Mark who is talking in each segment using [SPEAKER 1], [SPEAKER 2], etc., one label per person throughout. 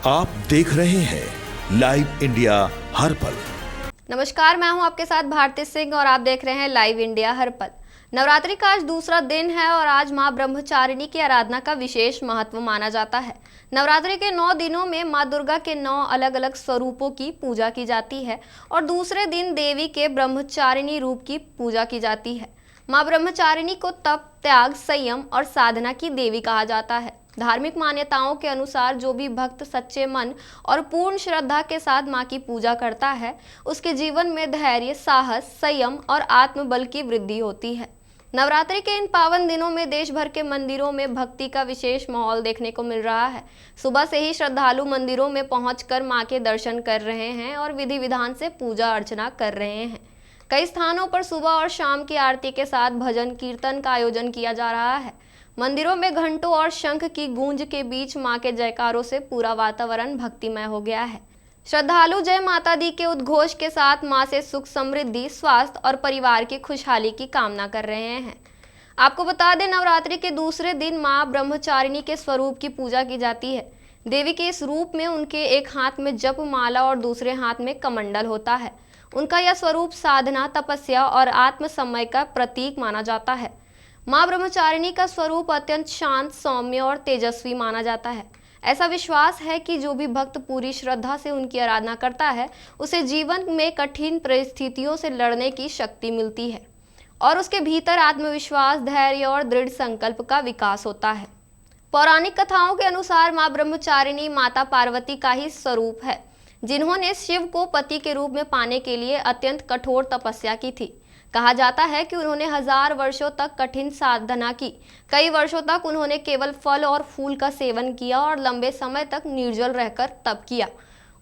[SPEAKER 1] आप देख रहे हैं लाइव इंडिया हर पल।
[SPEAKER 2] नमस्कार, मैं हूं आपके साथ भारती सिंह और आप देख रहे हैं लाइव इंडिया हर पल। नवरात्रि का आज दूसरा दिन है और आज मां ब्रह्मचारिणी की आराधना का विशेष महत्व माना जाता है। नवरात्रि के 9 दिनों में मां दुर्गा के 9 अलग अलग स्वरूपों की पूजा की जाती है और दूसरे दिन देवी के ब्रह्मचारिणी रूप की पूजा की जाती है। मां ब्रह्मचारिणी को तप, त्याग, संयम और साधना की देवी कहा जाता है। धार्मिक मान्यताओं के अनुसार जो भी भक्त सच्चे मन और पूर्ण श्रद्धा के साथ मां की पूजा करता है, उसके जीवन में धैर्य, साहस, संयम और आत्मबल की वृद्धि होती है। नवरात्रि के इन पावन दिनों में देश भर के मंदिरों में भक्ति का विशेष माहौल देखने को मिल रहा है। सुबह से ही श्रद्धालु मंदिरों में पहुंचकर मां के दर्शन कर रहे हैं और विधि विधान से पूजा अर्चना कर रहे हैं। कई स्थानों पर सुबह और शाम की आरती के साथ भजन कीर्तन का आयोजन किया जा रहा है। मंदिरों में घंटों और शंख की गूंज के बीच मां के जयकारों से पूरा वातावरण भक्तिमय हो गया है। श्रद्धालु जय माता दी के उद्घोष के साथ मां से सुख, समृद्धि, स्वास्थ्य और परिवार की खुशहाली की कामना कर रहे हैं। आपको बता दें, नवरात्रि के दूसरे दिन मां ब्रह्मचारिणी के स्वरूप की पूजा की जाती है। देवी के इस रूप में उनके एक हाथ में जप माला और दूसरे हाथ में कमंडल होता है। उनका यह स्वरूप साधना, तपस्या और आत्मसमय का प्रतीक माना जाता है। मां ब्रह्मचारिणी का स्वरूप अत्यंत शांत, सौम्य और तेजस्वी माना जाता है। ऐसा विश्वास है कि जो भी भक्त पूरी श्रद्धा से उनकी आराधना करता है, उसे जीवन में कठिन परिस्थितियों से लड़ने की शक्ति मिलती है और उसके भीतर आत्मविश्वास, धैर्य और दृढ़ संकल्प का विकास होता है। पौराणिक कथाओं के अनुसार मां ब्रह्मचारिणी माता पार्वती का ही स्वरूप है, जिन्होंने शिव को पति के रूप में पाने के लिए अत्यंत कठोर तपस्या की थी। कहा जाता है कि उन्होंने 1000 वर्षों तक कठिन साधना की। कई वर्षों तक उन्होंने केवल फल और फूल का सेवन किया और लंबे समय तक निर्जल रहकर तप किया।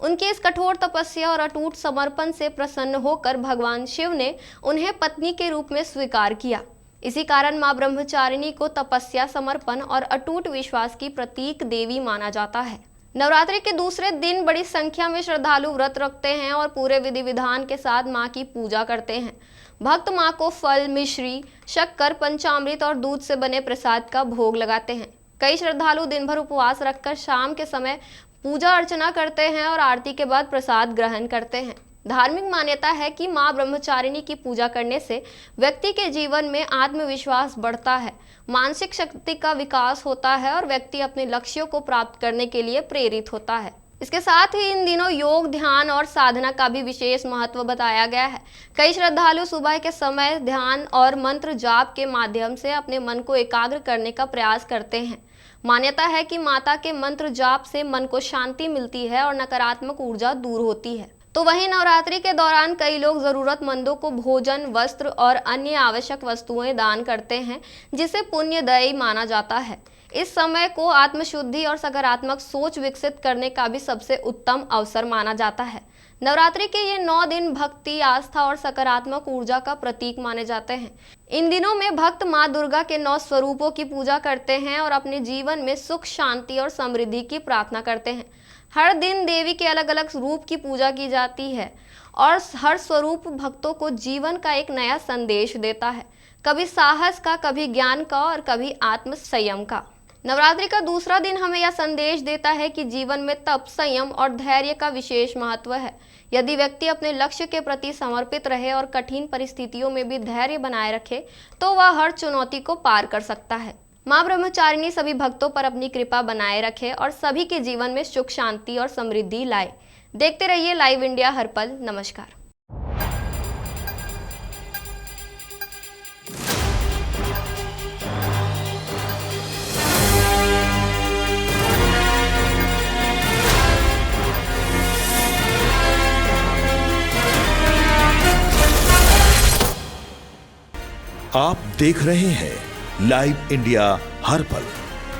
[SPEAKER 2] उनकी इस कठोर तपस्या और अटूट समर्पण से प्रसन्न होकर भगवान शिव ने उन्हें पत्नी के रूप में स्वीकार किया। इसी कारण मां ब्रह्मचारिणी को तपस्या, समर्पण और अटूट विश्वास की प्रतीक देवी माना जाता है। नवरात्रि के दूसरे दिन बड़ी संख्या में श्रद्धालु व्रत रखते हैं और पूरे विधि विधान के साथ मां की पूजा करते हैं। भक्त मां को फल, मिश्री, शक्कर, पंचामृत और दूध से बने प्रसाद का भोग लगाते हैं। कई श्रद्धालु दिन भर उपवास रखकर शाम के समय पूजा अर्चना करते हैं और आरती के बाद प्रसाद ग्रहण करते हैं। धार्मिक मान्यता है कि मां ब्रह्मचारिणी की पूजा करने से व्यक्ति के जीवन में आत्मविश्वास बढ़ता है, मानसिक शक्ति का विकास होता है और व्यक्ति अपने लक्ष्यों को प्राप्त करने के लिए प्रेरित होता है। इसके साथ ही इन दिनों योग, ध्यान और साधना का भी विशेष महत्व बताया गया है। कई श्रद्धालु सुबह के समय ध्यान और मंत्र जाप के माध्यम से अपने मन को एकाग्र करने का प्रयास करते हैं। मान्यता है कि माता के मंत्र जाप से मन को शांति मिलती है और नकारात्मक ऊर्जा दूर होती है। तो वहीं नवरात्रि के दौरान कई लोग जरूरतमंदों को भोजन, वस्त्र और अन्य आवश्यक वस्तुएं दान करते हैं, जिसे पुण्यदायी माना जाता है। इस समय को आत्मशुद्धि और सकारात्मक सोच विकसित करने का भी सबसे उत्तम अवसर माना जाता है। नवरात्रि के ये 9 दिन भक्ति, आस्था और सकारात्मक ऊर्जा का प्रतीक माने जाते हैं। इन दिनों में भक्त मां दुर्गा के 9 स्वरूपों की पूजा करते हैं और अपने जीवन में सुख, शांति और समृद्धि की प्रार्थना करते हैं। हर दिन देवी के अलग अलग रूप की पूजा की जाती है और हर स्वरूप भक्तों को जीवन का एक नया संदेश देता है, कभी साहस का, कभी ज्ञान का और कभी आत्म संयम का। नवरात्रि का दूसरा दिन हमें यह संदेश देता है कि जीवन में तप, संयम और धैर्य का विशेष महत्व है। यदि व्यक्ति अपने लक्ष्य के प्रति समर्पित रहे और कठिन परिस्थितियों में भी धैर्य बनाए रखे, तो वह हर चुनौती को पार कर सकता है। मां ब्रह्मचारिणी सभी भक्तों पर अपनी कृपा बनाए रखे और सभी के जीवन में सुख, शांति और समृद्धि लाए। देखते रहिए लाइव इंडिया हर पल। नमस्कार।
[SPEAKER 1] आप देख रहे हैं लाइव इंडिया हर पल।